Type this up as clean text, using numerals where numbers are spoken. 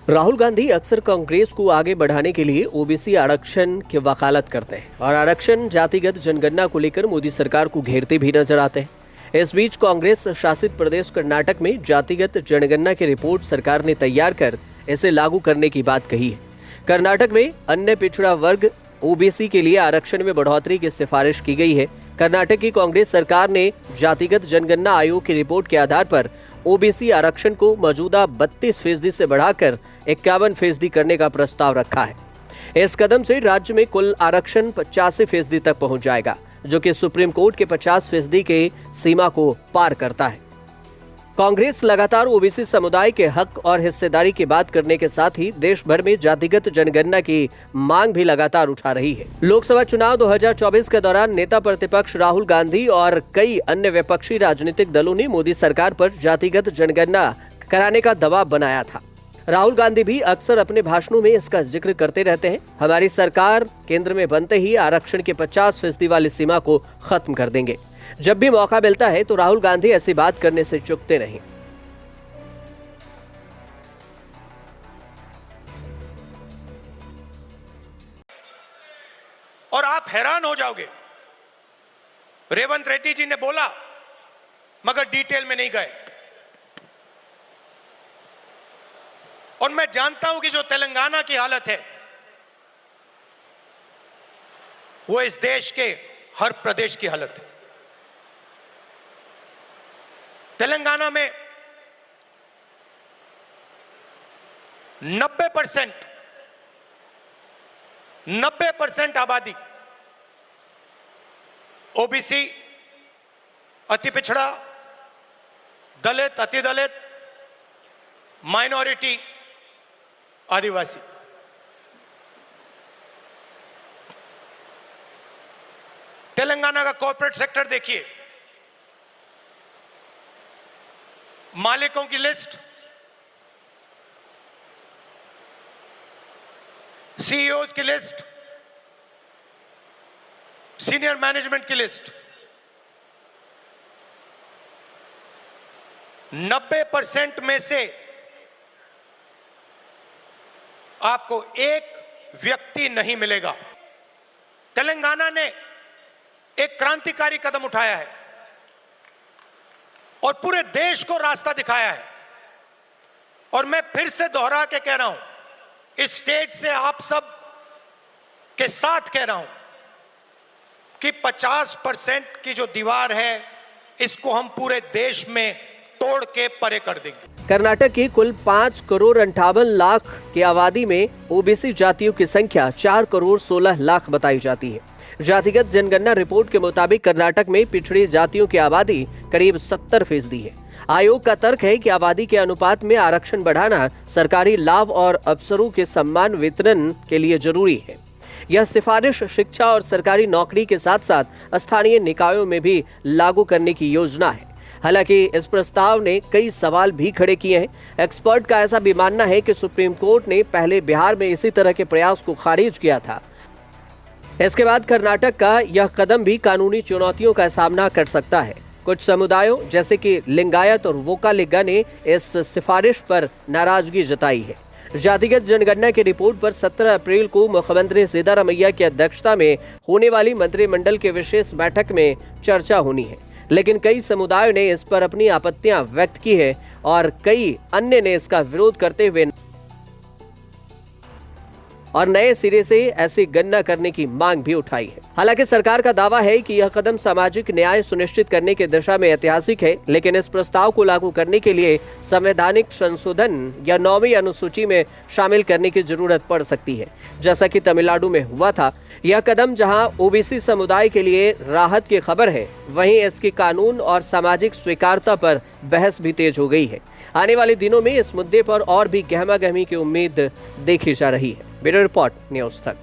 राहुल गांधी अक्सर कांग्रेस को आगे बढ़ाने के लिए ओबीसी आरक्षण की वकालत करते हैं और आरक्षण जातिगत जनगणना को लेकर मोदी सरकार को घेरते भी नजर आते हैं। इस बीच कांग्रेस शासित प्रदेश कर्नाटक में जातिगत जनगणना की रिपोर्ट सरकार ने तैयार कर इसे लागू करने की बात कही है। कर्नाटक में अन्य पिछड़ा वर्ग ओबीसी के लिए आरक्षण में बढ़ोतरी की सिफारिश की गई है। कर्नाटक की कांग्रेस सरकार ने जातिगत जनगणना आयोग की रिपोर्ट के आधार पर ओबीसी आरक्षण को मौजूदा 32% से बढ़ाकर 51% करने का प्रस्ताव रखा है। इस कदम से राज्य में कुल आरक्षण 85% तक पहुंच जाएगा, जो कि सुप्रीम कोर्ट के 50% के सीमा को पार करता है। कांग्रेस लगातार ओबीसी समुदाय के हक और हिस्सेदारी की बात करने के साथ ही देश भर में जातिगत जनगणना की मांग भी लगातार उठा रही है। लोकसभा चुनाव 2024 के दौरान नेता प्रतिपक्ष राहुल गांधी और कई अन्य विपक्षी राजनीतिक दलों ने मोदी सरकार पर जातिगत जनगणना कराने का दबाव बनाया था। राहुल गांधी भी अक्सर अपने भाषणों में इसका जिक्र करते रहते हैं। हमारी सरकार केंद्र में बनते ही आरक्षण के 50% वाली सीमा को खत्म कर देंगे। जब भी मौका मिलता है तो राहुल गांधी ऐसी बात करने से चूकते नहीं। और आप हैरान हो जाओगे, रेवंत रेड्डी जी ने बोला मगर डिटेल में नहीं गए। और मैं जानता हूं कि जो तेलंगाना की हालत है वो इस देश के हर प्रदेश की हालत है। तेलंगाना में 90% आबादी ओबीसी, अति पिछड़ा, दलित, अति दलित, माइनॉरिटी, आदिवासी। तेलंगाना का कॉर्पोरेट सेक्टर देखिए, मालिकों की लिस्ट, सीईओज की लिस्ट, सीनियर मैनेजमेंट की लिस्ट, 90% में से आपको एक व्यक्ति नहीं मिलेगा। तेलंगाना ने एक क्रांतिकारी कदम उठाया है और पूरे देश को रास्ता दिखाया है। और मैं फिर से दोहरा के कह रहा हूं, इस स्टेज से आप सब के साथ कह रहा हूं कि 50% की जो दीवार है इसको हम पूरे देश में तोड़ के परे कर देंगे। कर्नाटक की कुल 5,58,00,000 की आबादी में ओबीसी जातियों की संख्या 4,16,00,000 बताई जाती है। जातिगत जनगणना रिपोर्ट के मुताबिक कर्नाटक में पिछड़ी जातियों की आबादी करीब 70% है। आयोग का तर्क है कि आबादी के अनुपात में आरक्षण बढ़ाना सरकारी लाभ और अफसरों के सम्मान वितरण के लिए जरूरी है। यह सिफारिश शिक्षा और सरकारी नौकरी के साथ साथ स्थानीय निकायों में भी लागू करने की योजना है। हालांकि इस प्रस्ताव ने कई सवाल भी खड़े किए हैं। एक्सपर्ट का ऐसा भी मानना है कि सुप्रीम कोर्ट ने पहले बिहार में इसी तरह के प्रयास को खारिज किया था। इसके बाद कर्नाटक का यह कदम भी कानूनी चुनौतियों का सामना कर सकता है। कुछ समुदायों जैसे कि लिंगायत और वोकालिगा ने इस सिफारिश पर नाराजगी जताई है। जातिगत जनगणना की रिपोर्ट पर 17 अप्रैल को मुख्यमंत्री सिद्धारमैया की अध्यक्षता में होने वाली मंत्रिमंडल की विशेष बैठक में चर्चा होनी है, लेकिन कई समुदायों ने इस पर अपनी आपत्तियां व्यक्त की है और कई अन्य ने इसका विरोध करते हुए और नए सिरे से ऐसी गणना करने की मांग भी उठाई है। हालांकि सरकार का दावा है कि यह कदम सामाजिक न्याय सुनिश्चित करने की दिशा में ऐतिहासिक है, लेकिन इस प्रस्ताव को लागू करने के लिए संवैधानिक संशोधन या 9वीं अनुसूची में शामिल करने की जरूरत पड़ सकती है, जैसा कि तमिलनाडु में हुआ था। यह कदम जहां ओबीसी समुदाय के लिए राहत की खबर है, वहीं इसकी कानून और सामाजिक स्वीकार्यता पर बहस भी तेज हो गई है। आने वाले दिनों में इस मुद्दे पर और भी गहमागहमी की उम्मीद देखी जा रही है। ब्यूरो रिपोर्ट, न्यूज़ तक।